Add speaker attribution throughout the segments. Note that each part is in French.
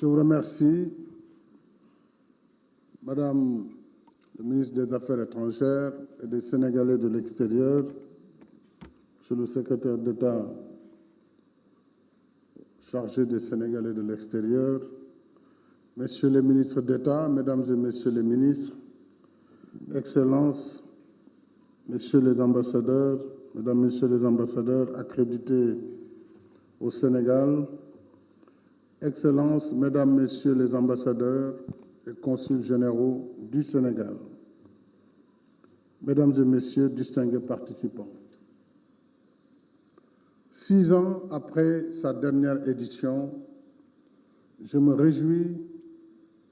Speaker 1: Je vous remercie, Madame le ministre des Affaires étrangères et des Sénégalais de l'extérieur, Monsieur le secrétaire d'État chargé des Sénégalais de l'extérieur, Messieurs les ministres d'État, Mesdames et Messieurs les ministres, Excellences, Messieurs les ambassadeurs, Mesdames, Messieurs les ambassadeurs accrédités au Sénégal, Excellences, Mesdames, Messieurs les ambassadeurs et consuls généraux du Sénégal, Mesdames et Messieurs, distingués participants. 6 ans après sa dernière édition, je me réjouis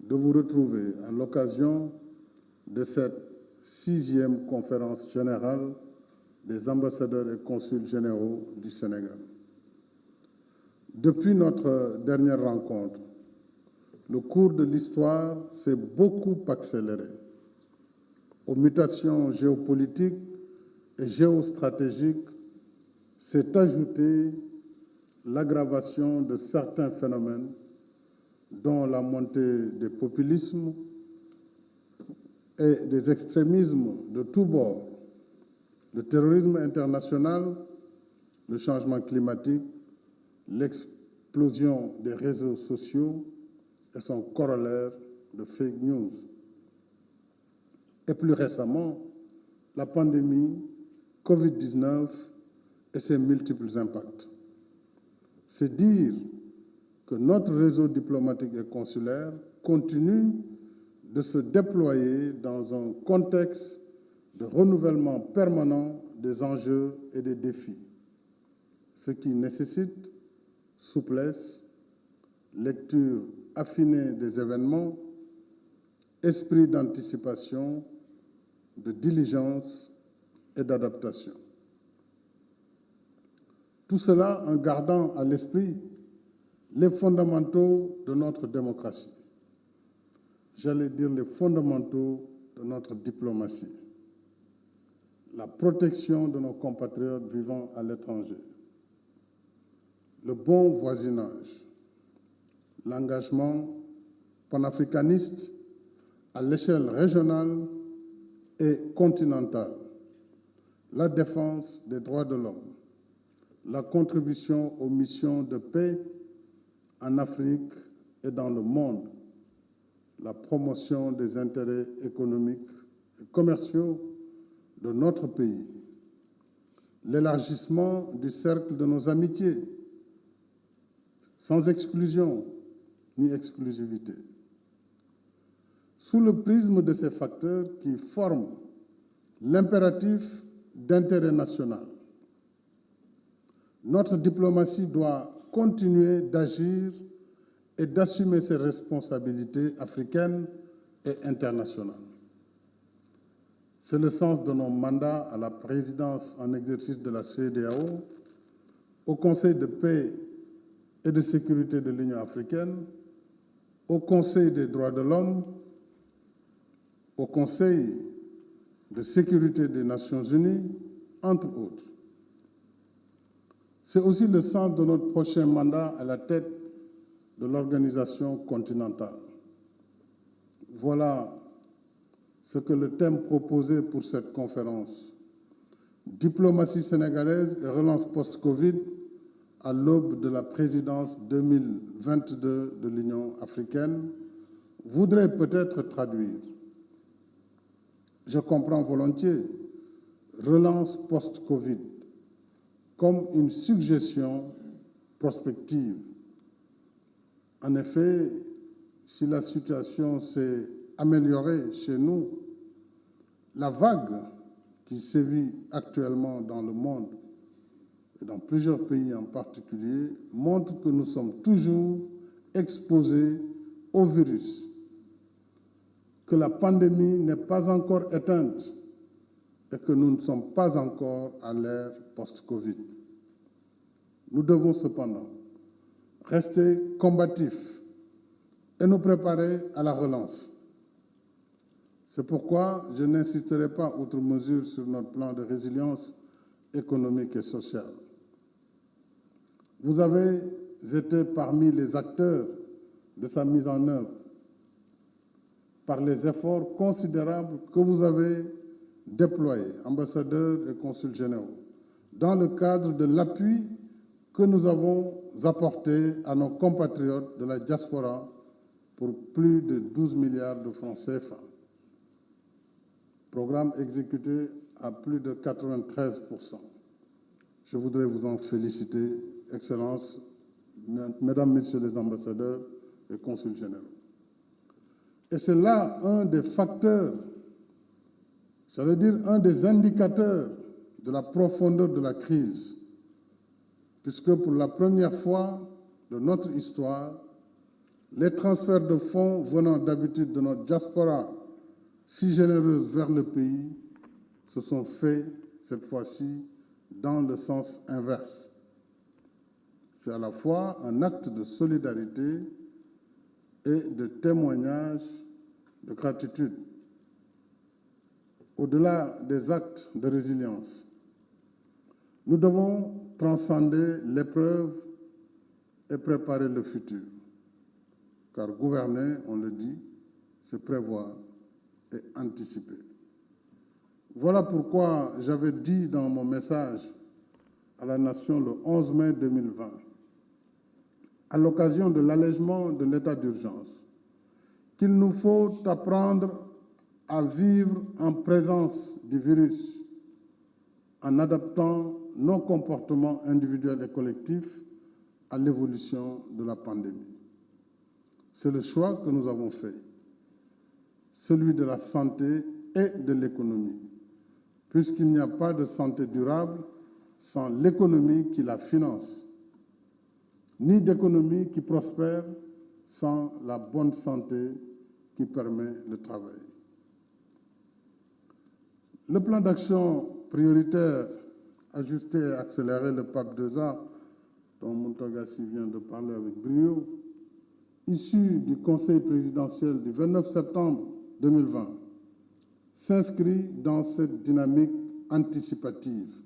Speaker 1: de vous retrouver à l'occasion de cette 6e conférence générale des ambassadeurs et consuls généraux du Sénégal. Depuis notre dernière rencontre, le cours de l'histoire s'est beaucoup accéléré. Aux mutations géopolitiques et géostratégiques s'est ajoutée l'aggravation de certains phénomènes, dont la montée des populismes et des extrémismes de tous bords, le terrorisme international, le changement climatique, l'explosion des réseaux sociaux et son corollaire de fake news. Et plus récemment, la pandémie Covid-19 et ses multiples impacts. C'est dire que notre réseau diplomatique et consulaire continue de se déployer dans un contexte de renouvellement permanent des enjeux et des défis, ce qui nécessite souplesse, lecture affinée des événements, esprit d'anticipation, de diligence et d'adaptation. Tout cela en gardant à l'esprit les fondamentaux de notre démocratie. J'allais dire les fondamentaux de notre diplomatie. La protection de nos compatriotes vivant à l'étranger. Le bon voisinage. L'engagement panafricaniste à l'échelle régionale et continentale. La défense des droits de l'homme. La contribution aux missions de paix en Afrique et dans le monde, la promotion des intérêts économiques et commerciaux de notre pays, l'élargissement du cercle de nos amitiés, sans exclusion ni exclusivité. Sous le prisme de ces facteurs qui forment l'impératif d'intérêt national, notre diplomatie doit continuer d'agir et d'assumer ses responsabilités africaines et internationales. C'est le sens de nos mandats à la présidence en exercice de la CEDEAO, au Conseil de paix et de sécurité de l'Union africaine, au Conseil des droits de l'homme, au Conseil de sécurité des Nations unies, entre autres. C'est aussi le sens de notre prochain mandat à la tête de l'organisation continentale. Voilà ce que le thème proposé pour cette conférence, diplomatie sénégalaise et relance post-Covid à l'aube de la présidence 2022 de l'Union africaine, voudrait peut-être traduire. Je comprends volontiers relance post-Covid comme une suggestion prospective. En effet, si la situation s'est améliorée chez nous, la vague qui sévit actuellement dans le monde, et dans plusieurs pays en particulier, montre que nous sommes toujours exposés au virus, que la pandémie n'est pas encore éteinte et que nous ne sommes pas encore à l'ère post-Covid. Nous devons cependant rester combatifs et nous préparer à la relance. C'est pourquoi je n'insisterai pas outre mesure sur notre plan de résilience économique et sociale. Vous avez été parmi les acteurs de sa mise en œuvre par les efforts considérables que vous avez déployés, ambassadeurs et consuls généraux, dans le cadre de l'appui que nous avons apporté à nos compatriotes de la diaspora pour plus de 12 milliards de francs CFA. Programme exécuté à plus de 93%. Je voudrais vous en féliciter, Excellences, Mesdames, Messieurs les ambassadeurs et consuls généraux. Et c'est là un des facteurs, j'allais dire un des indicateurs de la profondeur de la crise, puisque pour la première fois de notre histoire, les transferts de fonds venant d'habitude de notre diaspora si généreuse vers le pays se sont faits cette fois-ci dans le sens inverse. C'est à la fois un acte de solidarité et de témoignage de gratitude. Au-delà des actes de résilience, nous devons transcender l'épreuve et préparer le futur. Car gouverner, on le dit, c'est prévoir et anticiper. Voilà pourquoi j'avais dit dans mon message à la Nation le 11 mai 2020, à l'occasion de l'allègement de l'état d'urgence, qu'il nous faut apprendre à vivre en présence du virus, en adaptant nos comportements individuels et collectifs à l'évolution de la pandémie. C'est le choix que nous avons fait, celui de la santé et de l'économie, puisqu'il n'y a pas de santé durable sans l'économie qui la finance, ni d'économie qui prospère sans la bonne santé qui permet le travail. Le plan d'action prioritaire ajusté et accéléré, le PAP 2A, dont Montagassi vient de parler avec brio, issu du Conseil présidentiel du 29 septembre 2020, s'inscrit dans cette dynamique anticipative.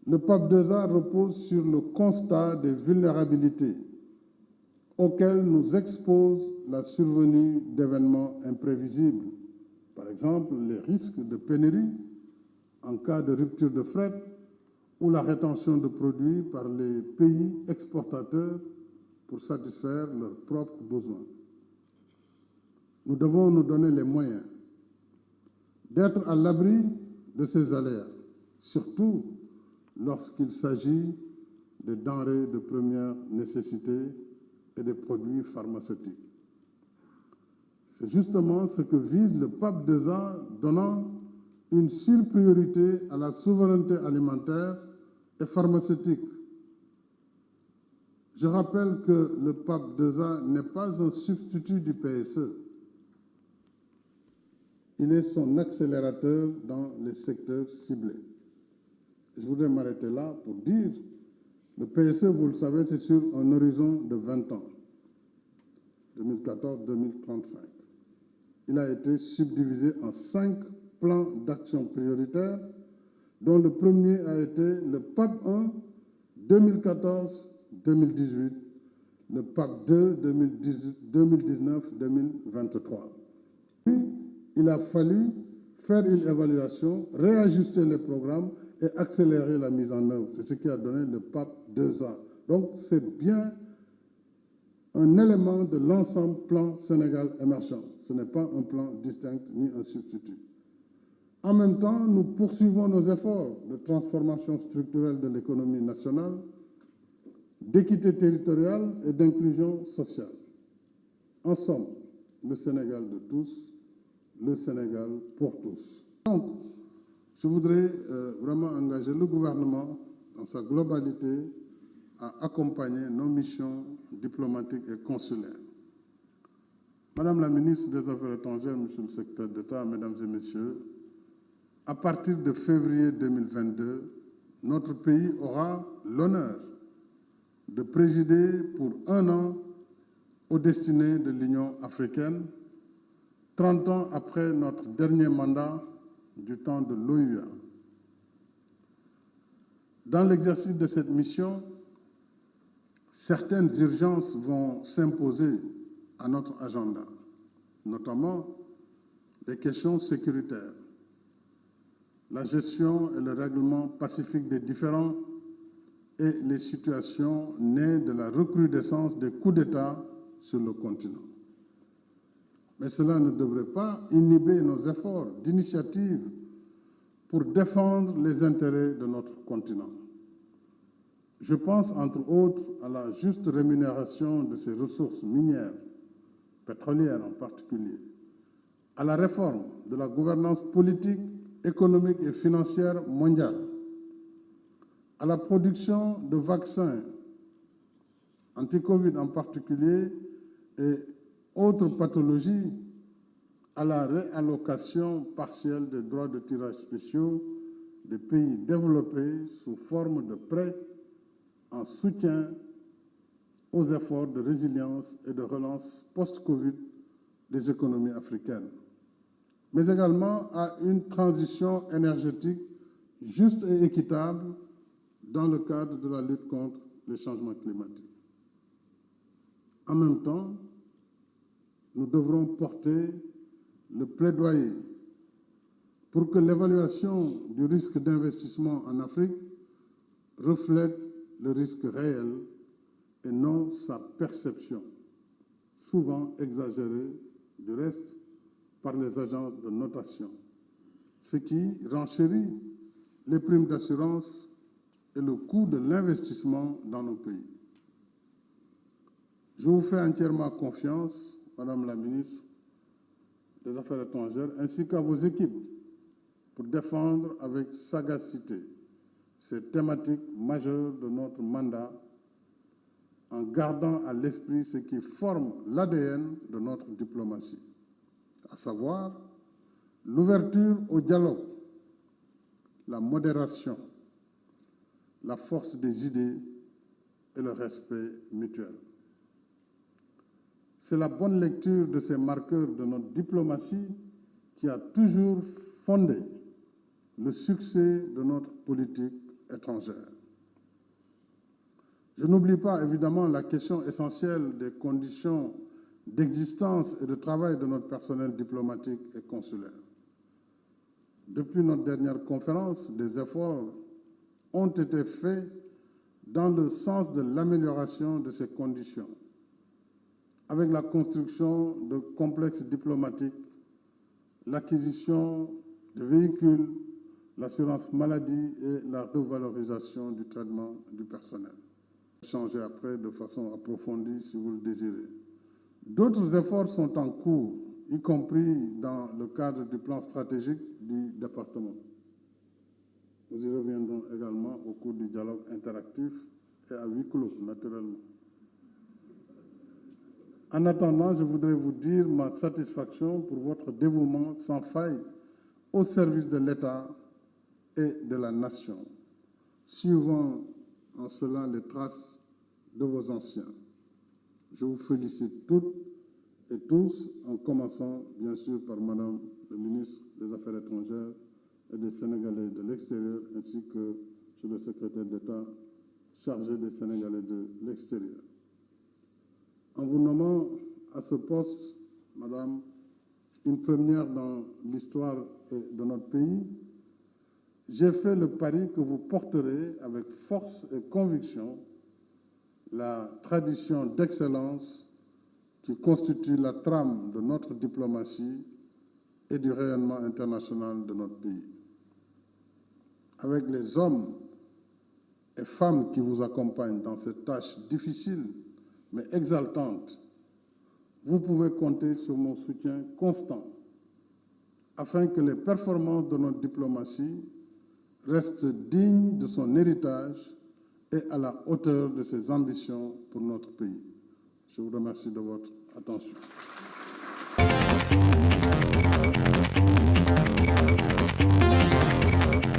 Speaker 1: Le PAP 2A repose sur le constat des vulnérabilités auxquelles nous expose la survenue d'événements imprévisibles. Par exemple, les risques de pénurie en cas de rupture de fret ou la rétention de produits par les pays exportateurs pour satisfaire leurs propres besoins. Nous devons nous donner les moyens d'être à l'abri de ces aléas, surtout lorsqu'il s'agit de denrées de première nécessité et des produits pharmaceutiques. C'est justement ce que vise le PAP 2A, donnant une surpriorité à la souveraineté alimentaire et pharmaceutique. Je rappelle que le PAP 2A n'est pas un substitut du PSE. Il est son accélérateur dans les secteurs ciblés. Je voudrais m'arrêter là pour dire, le PSE, vous le savez, c'est sur un horizon de 20 ans, 2014-2035. Il a été subdivisé en 5 plans d'action prioritaires, dont le premier a été le PAP 1 2014-2018, le PAP 2 2019-2023. Il a fallu faire une évaluation, réajuster les programmes et accélérer la mise en œuvre. C'est ce qui a donné le PAP 2A. Donc c'est bien un élément de l'ensemble plan Sénégal émergent. Ce n'est pas un plan distinct ni un substitut. En même temps, nous poursuivons nos efforts de transformation structurelle de l'économie nationale, d'équité territoriale et d'inclusion sociale. En somme, le Sénégal de tous, le Sénégal pour tous. Donc, je voudrais vraiment engager le gouvernement dans sa globalité à accompagner nos missions diplomatiques et consulaires. Madame la ministre des Affaires étrangères, Monsieur le secrétaire d'État, Mesdames et Messieurs, à partir de février 2022, notre pays aura l'honneur de présider pour 1 an aux destinées de l'Union africaine, 30 ans après notre dernier mandat du temps de l'OUA. Dans l'exercice de cette mission, certaines urgences vont s'imposer à notre agenda, notamment les questions sécuritaires, la gestion et le règlement pacifique des différends et les situations nées de la recrudescence des coups d'État sur le continent. Mais cela ne devrait pas inhiber nos efforts d'initiative pour défendre les intérêts de notre continent. Je pense entre autres à la juste rémunération de ses ressources minières, pétrolières en particulier, à la réforme de la gouvernance politique, économique et financière mondiale, à la production de vaccins anti-Covid en particulier et autres pathologies, à la réallocation partielle des droits de tirage spéciaux des pays développés sous forme de prêts en soutien aux efforts de résilience et de relance post-Covid des économies africaines, mais également à une transition énergétique juste et équitable dans le cadre de la lutte contre les changements climatiques. En même temps, nous devrons porter le plaidoyer pour que l'évaluation du risque d'investissement en Afrique reflète le risque réel et non sa perception, souvent exagérée du reste par les agences de notation, ce qui renchérit les primes d'assurance et le coût de l'investissement dans nos pays. Je vous fais entièrement confiance, Madame la ministre des Affaires étrangères, ainsi qu'à vos équipes, pour défendre avec sagacité ces thématiques majeures de notre mandat, en gardant à l'esprit ce qui forme l'ADN de notre diplomatie, à savoir l'ouverture au dialogue, la modération, la force des idées et le respect mutuel. C'est la bonne lecture de ces marqueurs de notre diplomatie qui a toujours fondé le succès de notre politique étrangère. Je n'oublie pas évidemment la question essentielle des conditions d'existence et de travail de notre personnel diplomatique et consulaire. Depuis notre dernière conférence, des efforts ont été faits dans le sens de l'amélioration de ces conditions, avec la construction de complexes diplomatiques, l'acquisition de véhicules, l'assurance maladie et la revalorisation du traitement du personnel. Changer après de façon approfondie si vous le désirez. D'autres efforts sont en cours, y compris dans le cadre du plan stratégique du département. Nous y reviendrons également au cours du dialogue interactif et à huis clos, naturellement. En attendant, je voudrais vous dire ma satisfaction pour votre dévouement sans faille au service de l'État et de la nation, suivant en cela les traces de vos anciens. Je vous félicite toutes et tous, en commençant bien sûr par Madame le ministre des Affaires étrangères et des Sénégalais de l'extérieur, ainsi que sur le secrétaire d'État chargé des Sénégalais de l'extérieur. En vous nommant à ce poste, Madame, une première dans l'histoire de notre pays, j'ai fait le pari que vous porterez avec force et conviction la tradition d'excellence qui constitue la trame de notre diplomatie et du rayonnement international de notre pays. Avec les hommes et femmes qui vous accompagnent dans cette tâche difficile mais exaltante, vous pouvez compter sur mon soutien constant afin que les performances de notre diplomatie restent dignes de son héritage et à la hauteur de ses ambitions pour notre pays. Je vous remercie de votre attention.